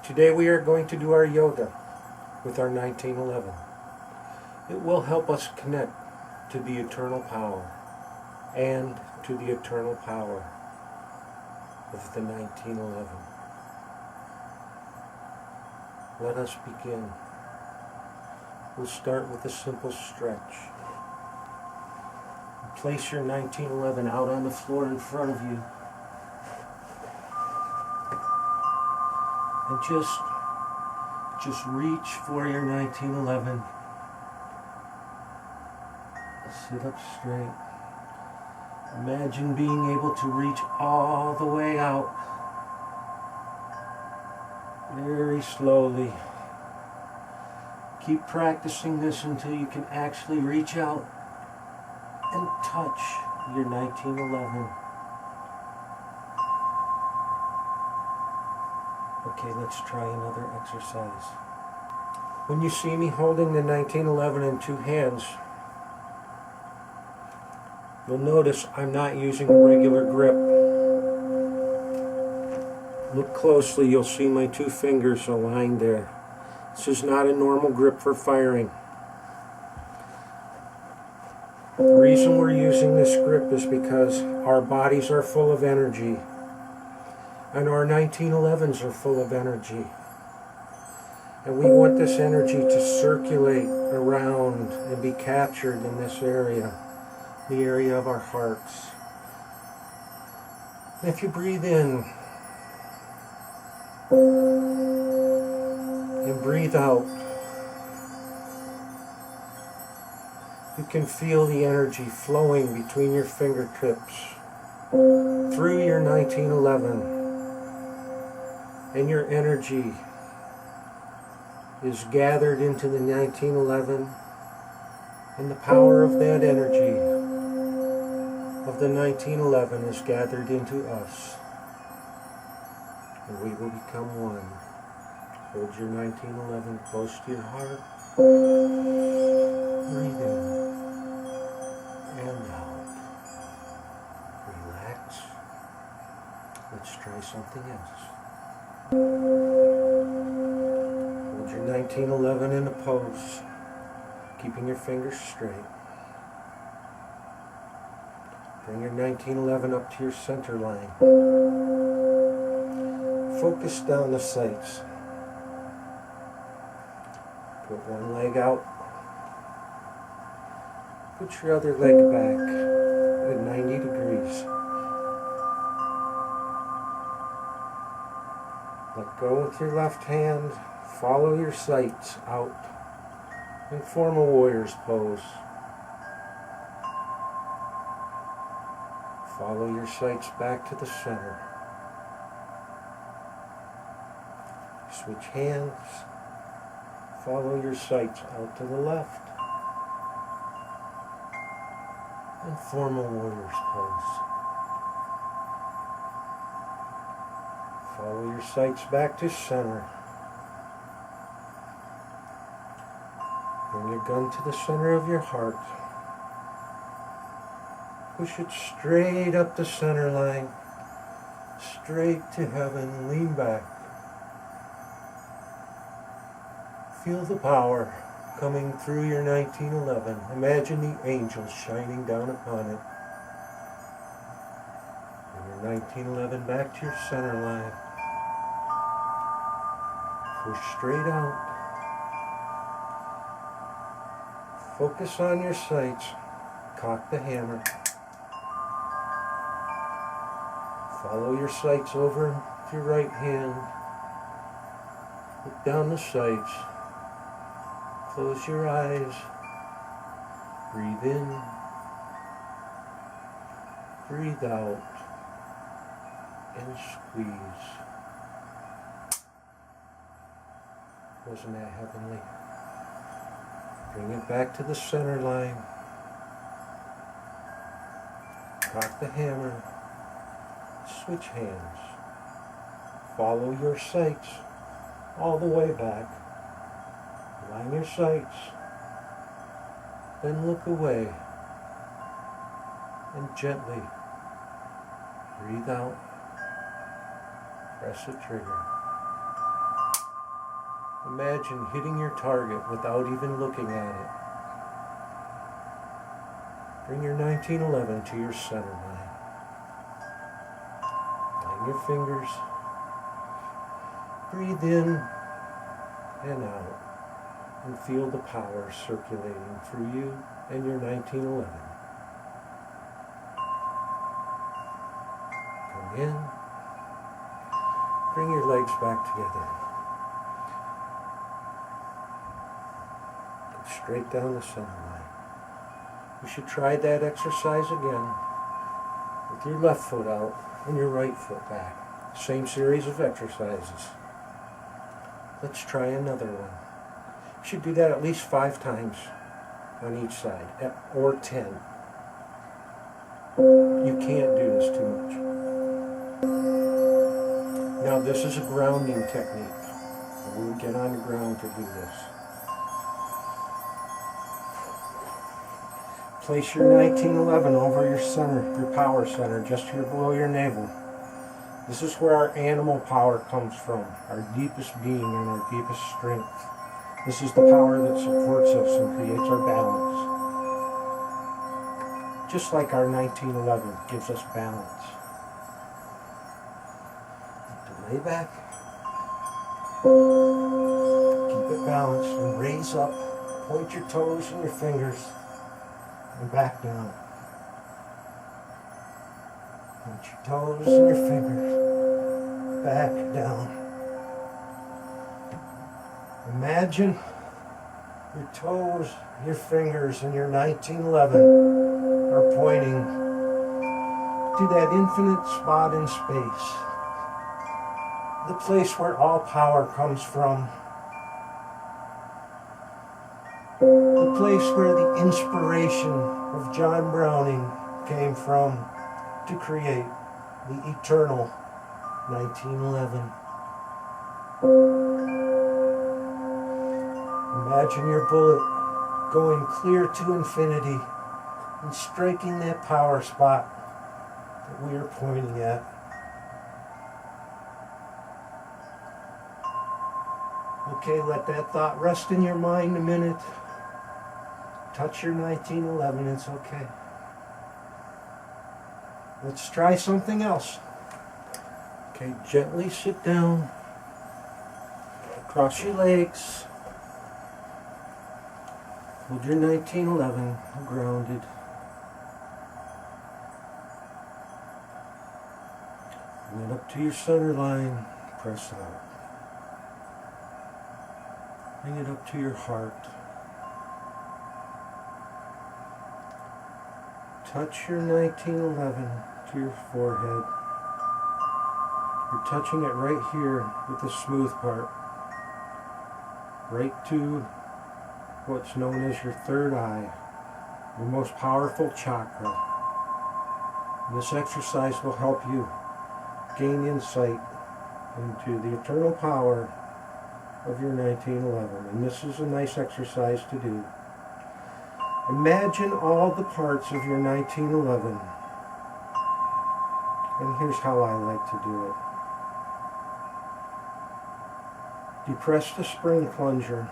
Today we are going to do our yoga with our 1911. It will help us connect to the eternal power and to the eternal power of the 1911. Let us begin. We'll start with a simple stretch. Place your 1911 out on the floor in front of you. And just reach for your 1911. Sit up straight. Imagine being able to reach all the way out. Very slowly. Keep practicing this until you can actually reach out and touch your 1911. Okay, let's try another exercise. When you see me holding the 1911 in two hands, you'll notice I'm not using a regular grip. Look closely, you'll see my two fingers aligned there. This is not a normal grip for firing. The reason we're using this grip is because our bodies are full of energy. And our 1911s are full of energy. And we want this energy to circulate around and be captured in this area, the area of our hearts. And if you breathe in and breathe out, you can feel the energy flowing between your fingertips through your 1911. And your energy is gathered into the 1911, and the power of that energy of the 1911 is gathered into us, and we will become one. Hold your 1911 close to your heart. Breathe in and out. Relax. Let's try something else. Hold your 1911 in a pose, keeping your fingers straight. Bring your 1911 up to your center line. Focus down the sights. Put one leg out. Put your other leg back at 90 degrees. Let go with your left hand, follow your sights out, and form a warrior's pose. Follow your sights back to the center. Switch hands, follow your sights out to the left, and form a warrior's pose. Follow your sights back to center. Bring your gun to the center of your heart. Push it straight up the center line, straight to heaven. Lean back. Feel the power coming through your 1911. Imagine the angels shining down upon it. Bring your 1911 back to your center line. Push straight out. Focus on your sights. Cock the hammer. Follow your sights over with your right hand. Look down the sights. Close your eyes. Breathe in. Breathe out. And squeeze. Wasn't that heavenly? Bring it back to the center line. Cock the hammer. Switch hands. Follow your sights all the way back. Line your sights. Then look away. And gently breathe out. Press the trigger. Imagine hitting your target without even looking at it. Bring your 1911 to your center line. Line your fingers. Breathe in and out. And feel the power circulating through you and your 1911. Come in. Bring your legs back together. Go straight down the center line. You should try that exercise again with your left foot out and your right foot back. Same series of exercises. Let's try another one. You should do that at least 5 times on each side, or 10. You can't do this too much. Now this is a grounding technique. We'll get on the ground to do this. Place your 1911 over your center, your power center, just here below your navel. This is where our animal power comes from, our deepest being and our deepest strength. This is the power that supports us and creates our balance. Just like our 1911 gives us balance. Lay back. Keep it balanced and raise up. Point your toes and your fingers and back down. Point your toes and your fingers back down. Imagine your toes, your fingers, and your 1911 are pointing to that infinite spot in space. The place where all power comes from. The place where the inspiration of John Browning came from to create the eternal 1911. Imagine your bullet going clear to infinity and striking that power spot that we are pointing at. Okay, let that thought rest in your mind a minute. Touch your 1911, it's okay. Let's try something else. Okay, gently sit down. Cross your legs. Hold your 1911 grounded. And then up to your center line, press out. Bring it up to your heart. Touch your 1911 to your forehead. You're touching it right here with the smooth part. Right to what's known as your third eye, your most powerful chakra. And this exercise will help you gain insight into the eternal power of your 1911. And this is a nice exercise to do. Imagine all the parts of your 1911. And here's how I like to do it. Depress the spring plunger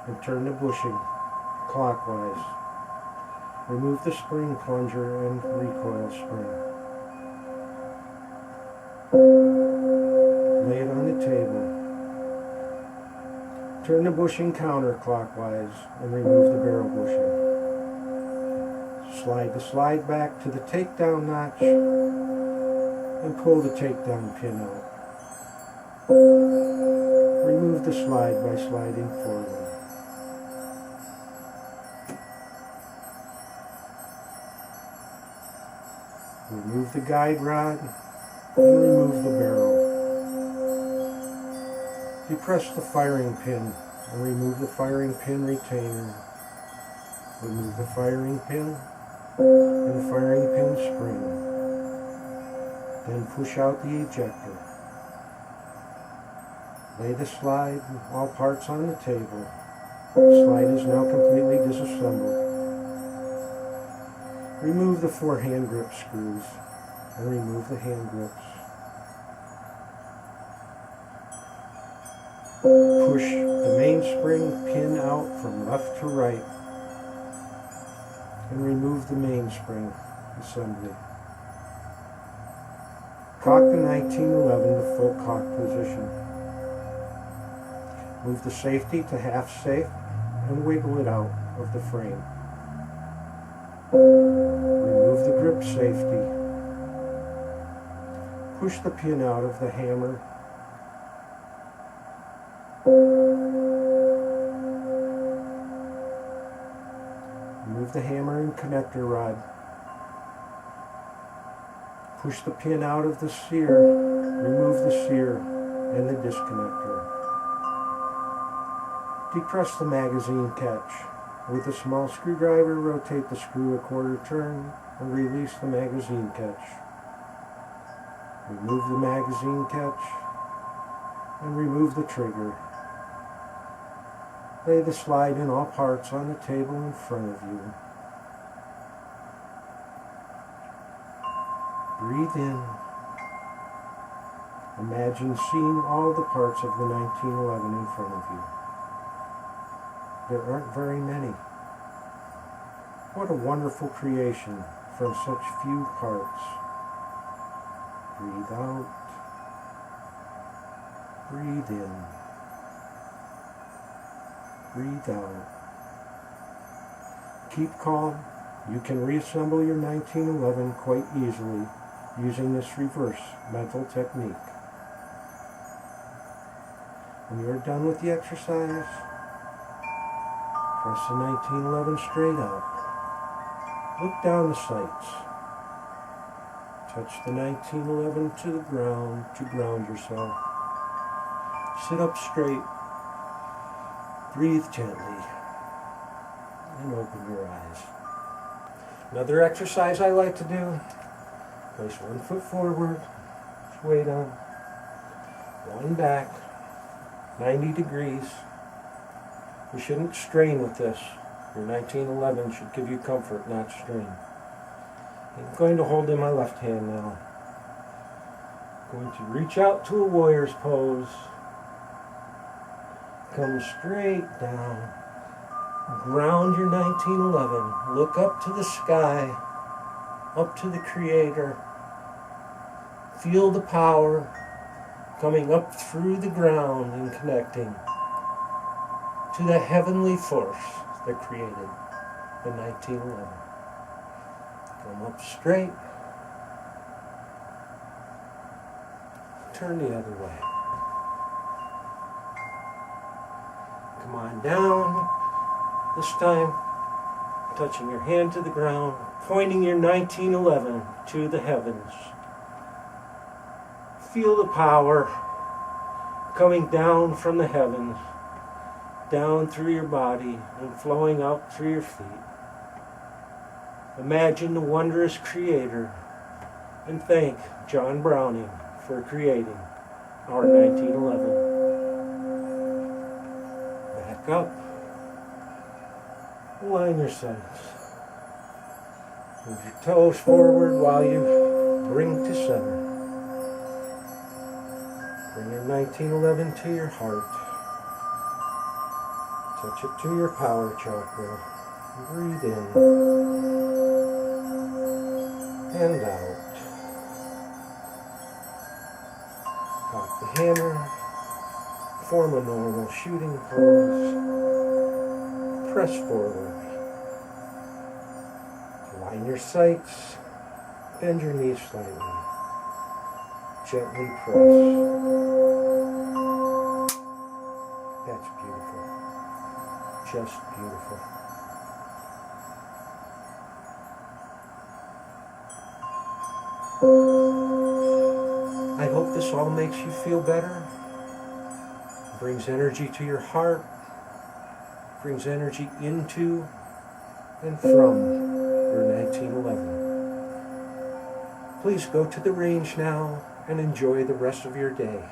and turn the bushing clockwise. Remove the spring plunger and recoil spring. Lay it on the table. Turn the bushing counterclockwise and remove the barrel bushing. Slide the slide back to the takedown notch and pull the takedown pin out. Remove the slide by sliding forward. Remove the guide rod and remove the barrel. Depress the firing pin and remove the firing pin retainer. Remove the firing pin and the firing pin spring. Then push out the ejector. Lay the slide, all parts on the table. The slide is now completely disassembled. Remove the 4 hand grip screws and remove the hand grips. mainspring pin out from left to right and remove the mainspring assembly. Cock the 1911 to full cock position. Move the safety to half safe and wiggle it out of the frame. Remove the grip safety. Push the pin out of the hammer. Remove the hammer and connector rod. Push the pin out of the sear. Remove the sear and the disconnector. Depress the magazine catch. With a small screwdriver, rotate the screw a quarter turn and release the magazine catch. Remove the magazine catch and remove the trigger. Lay the slide in all parts on the table in front of you. Breathe in. Imagine seeing all the parts of the 1911 in front of you. There aren't very many. What a wonderful creation from such few parts. Breathe out. Breathe in. Breathe out. Keep calm. You can reassemble your 1911 quite easily using this reverse mental technique. When you're done with the exercise, press the 1911 straight up. Look down the sights. Touch the 1911 to the ground to ground yourself. Sit up straight. Breathe gently. And open your eyes. Another exercise I like to do. Place one foot forward. Weight on. One back. 90 degrees. You shouldn't strain with this. Your 1911 should give you comfort, not strain. I'm going to hold in my left hand now. I'm going to reach out to a warrior's pose. Come straight down. Ground your 1911. Look up to the sky, up to the Creator. Feel the power coming up through the ground and connecting to the heavenly force that created the 1911. Come up straight. Turn the other way. Come on down. This time, touching your hand to the ground, pointing your 1911 to the heavens. Feel the power coming down from the heavens, down through your body and flowing out through your feet. Imagine the wondrous Creator and thank John Browning for creating our 1911. Back up. Align your sights. Move your toes forward while you bring to center. Bring your 1911 to your heart. Touch it to your power chakra. Breathe in and out. Cock the hammer. Form a normal shooting pose. Press forward. Align your sights. Bend your knees slightly. Gently press. That's beautiful. Just beautiful. I hope this all makes you feel better. Brings energy to your heart. Brings energy into and from your 1911. Please go to the range now and enjoy the rest of your day.